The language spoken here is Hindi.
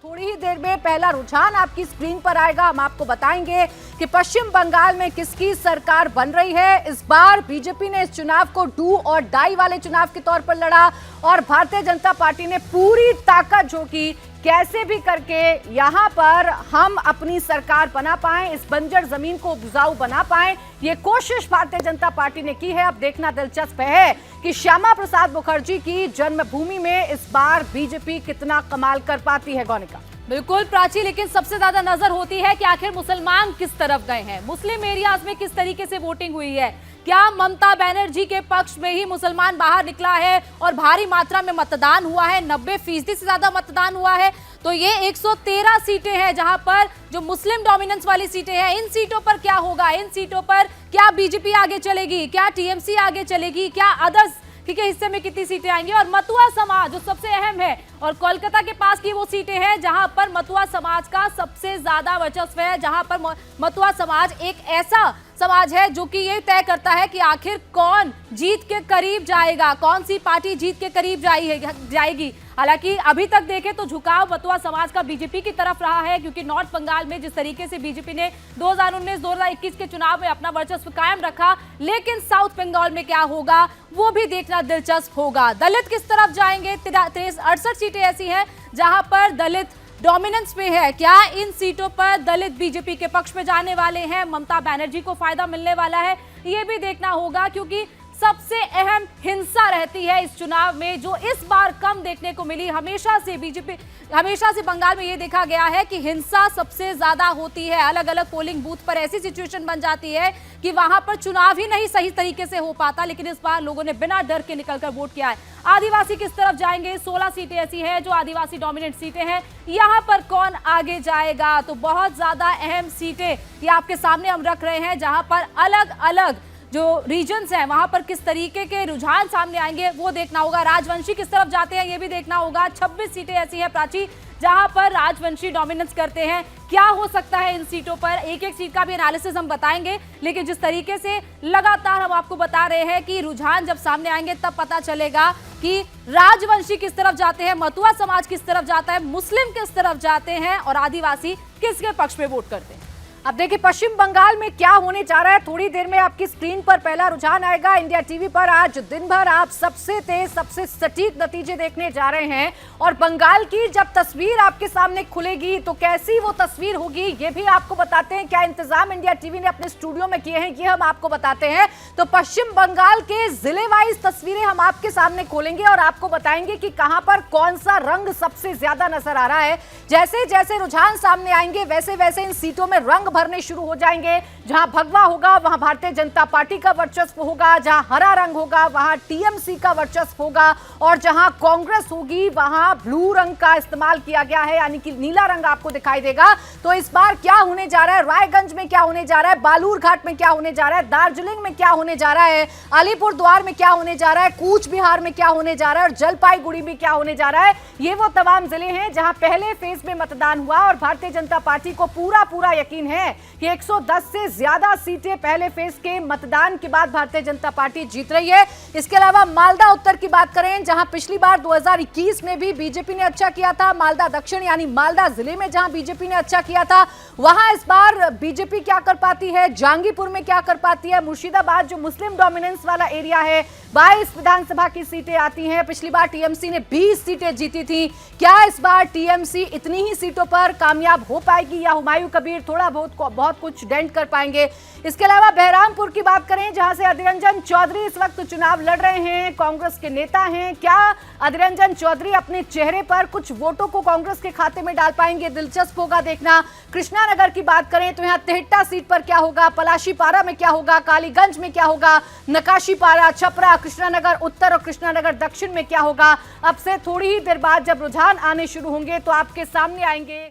थोड़ी ही देर में पहला रुझान आपकी स्क्रीन पर आएगा। हम आपको बताएंगे कि पश्चिम बंगाल में किसकी सरकार बन रही है। इस बार बीजेपी ने इस चुनाव को डू और डाई वाले चुनाव के तौर पर लड़ा और भारतीय जनता पार्टी ने पूरी ताकत झोंकी, कैसे भी करके यहां पर हम अपनी सरकार बना पाएं, इस बंजर जमीन को उपजाऊ बना पाएं। ये कोशिश भारतीय जनता पार्टी ने की है। अब देखना दिलचस्प है कि श्यामा प्रसाद मुखर्जी की जन्मभूमि में इस बार बीजेपी कितना कमाल कर पाती है। गौनिका बिल्कुल प्राची, लेकिन सबसे ज्यादा नजर होती है कि आखिर मुसलमान किस तरफ गए हैं, मुस्लिम एरियाज में किस तरीके से वोटिंग हुई है। क्या ममता बनर्जी के पक्ष में ही मुसलमान बाहर निकला है और भारी मात्रा में मतदान हुआ है, 90% से ज्यादा मतदान हुआ है। तो ये 113 सीटें हैं जहां पर जो मुस्लिम डोमिनेंस वाली सीटें हैं, इन सीटों पर क्या होगा, इन सीटों पर क्या बीजेपी आगे चलेगी, क्या टीएमसी आगे चलेगी, क्या अदर्स के हिस्से में कितनी सीटें आएंगी। और मतुआ समाज जो सबसे अहम है और कोलकाता के पास की वो सीटें हैं जहां पर मतुआ समाज का सबसे ज्यादा वर्चस्व है, जहां पर मतुआ समाज एक ऐसा समाज है जो कि ये तय करता है कि आखिर कौन जीत के करीब जाएगा, कौन सी पार्टी जीत के करीब जाएगी। हालांकि अभी तक देखें तो झुकाव मतुआ समाज का बीजेपी की तरफ रहा है, क्योंकि नॉर्थ बंगाल में जिस तरीके से बीजेपी ने 2019-2021 के चुनाव में अपना वर्चस्व कायम रखा, लेकिन साउथ बंगाल में क्या होगा वो भी देखना दिलचस्प होगा। दलित किस तरफ जाएंगे, 68 सीटें ऐसी हैं जहां पर दलित डोमिनेंस पे है। क्या इन सीटों पर दलित बीजेपी के पक्ष में जाने वाले हैं, ममता बनर्जी को फायदा मिलने वाला है, ये भी देखना होगा। क्योंकि सबसे अहम हिंसा रहती है इस चुनाव में, जो इस बार कम देखने को मिली। हमेशा से बंगाल में ये देखा गया है कि हिंसा सबसे ज्यादा होती है। अलग अलग पोलिंग बूथ पर ऐसी सिचुएशन बन जाती है कि वहां पर चुनाव ही नहीं सही तरीके से हो पाता, लेकिन इस बार लोगों ने बिना डर के निकलकर वोट किया है। आदिवासी किस तरफ जाएंगे, 16 सीटें ऐसी हैं जो आदिवासी डोमिनेंट सीटें हैं, यहां पर कौन आगे जाएगा। तो बहुत ज्यादा अहम सीटें ये आपके सामने हम रख रहे हैं, जहां पर अलग अलग जो रीजन्स हैं वहां पर किस तरीके के रुझान सामने आएंगे वो देखना होगा। राजवंशी किस तरफ जाते हैं ये भी देखना होगा। 26 सीटें ऐसी हैं प्राची जहां पर राजवंशी डोमिनेंस करते हैं। क्या हो सकता है इन सीटों पर, एक एक सीट का भी एनालिसिस हम बताएंगे, लेकिन जिस तरीके से लगातार हम आपको बता रहे हैं कि रुझान जब सामने आएंगे तब पता चलेगा कि राजवंशी किस तरफ जाते हैं, मतुआ समाज किस तरफ जाता है, मुस्लिम किस तरफ जाते हैं और आदिवासी किसके पक्ष में वोट करते हैं। अब देखिए पश्चिम बंगाल में क्या होने जा रहा है, थोड़ी देर में आपकी स्क्रीन पर पहला रुझान आएगा। इंडिया टीवी पर आज दिन भर आप सबसे तेज, सबसे सटीक नतीजे देखने जा रहे हैं। और बंगाल की जब तस्वीर आपके सामने खुलेगी तो कैसी वो तस्वीर होगी ये भी आपको बताते हैं। क्या इंतजाम इंडिया टीवी ने अपने स्टूडियो में किए हैं ये हम आपको बताते हैं। तो पश्चिम बंगाल के जिले वाइज तस्वीरें हम आपके सामने खोलेंगे और आपको बताएंगे कि कहां पर कौन सा रंग सबसे ज्यादा नजर आ रहा है। जैसे जैसे रुझान सामने आएंगे वैसे वैसे इन सीटों में रंग भरने शुरू हो जाएंगे। जहां भगवा होगा वहां भारतीय जनता पार्टी का वर्चस्व होगा, जहां हरा रंग होगा वहां टीएमसी का वर्चस्व होगा, और जहां कांग्रेस होगी वहां ब्लू रंग का इस्तेमाल किया गया है, यानी कि नीला रंग आपको दिखाई देगा। तो इस बार क्या होने जा रहा है, रायगंज में क्या होने जा रहा है, बालूरघाट में क्या होने जा रहा है, दार्जिलिंग में क्या होने जा रहा है, अलीपुरद्वार में क्या होने जा रहा है, कूच बिहार में क्या होने जा रहा है और जलपाईगुड़ी में क्या होने जा रहा है। ये वो तमाम जिले हैं जहां पहले फेज में मतदान हुआ और भारतीय जनता पार्टी को पूरा यकीन है कि 110 से ज्यादा सीटें पहले फेज के मतदान के बाद भारतीय जनता पार्टी जीत रही है। इसके अलावा मालदा उत्तर की बात करें, जहां पिछली बार 2021 में भी बीजेपी ने अच्छा किया था, मालदा दक्षिण यानी मालदा जिले में जहां बीजेपी ने अच्छा किया था, वहां इस बार बीजेपी क्या कर पाती है, जहांगीरपुर में क्या कर पाती है, मुर्शिदाबाद जो मुस्लिम डोमिनेंस वाला एरिया है 22 विधानसभा की सीटें आती हैं। पिछली बार टीएमसी ने 20 सीटें जीती थी। क्या इस बार टीएमसी इतनी ही सीटों पर कामयाब हो पाएगी या हुमायूं कबीर थोड़ा बहुत कुछ डेंट कर पाएंगे। इसके अलावा बहरामपुर की बात करें, जहां से अधीर रंजन चौधरी इस वक्त चुनाव लड़ रहे हैं, कांग्रेस के नेता हैं। क्या अधीर रंजन चौधरी अपने चेहरे पर कुछ वोटों को कांग्रेस के खाते में डाल पाएंगे, दिलचस्प होगा देखना। कृष्णानगर की बात करें तो यहां तेहट्टा सीट पर क्या होगा, पलाशीपारा में क्या होगा, कालीगंज में क्या होगा, नकाशीपारा, छपरा, कृष्णानगर उत्तर और कृष्णानगर दक्षिण में क्या होगा। अब से थोड़ी ही देर बाद जब रुझान आने शुरू होंगे तो आपके सामने आएंगे।